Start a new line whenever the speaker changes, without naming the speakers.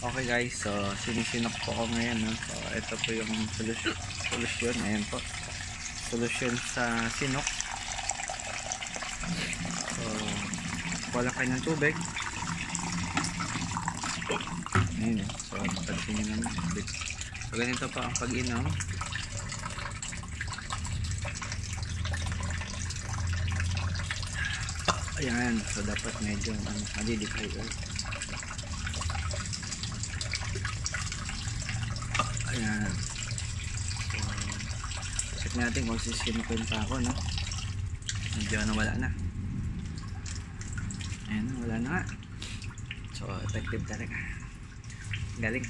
Okay guys, so sinisinok po ako ngayon, no? So ito po yung solusyon, ayan po. Solusyon sa sinok. So wala kayo ng tubig. Ayan, so pansin nyo naman. So ganito po ang pag-inom. Ayan, so dapat medyo madidiklay. Ayan. So, check natin kung sisinipin pa ako, no? Medyo wala na. Ayan, wala na nga. So, effective talaga. Galing.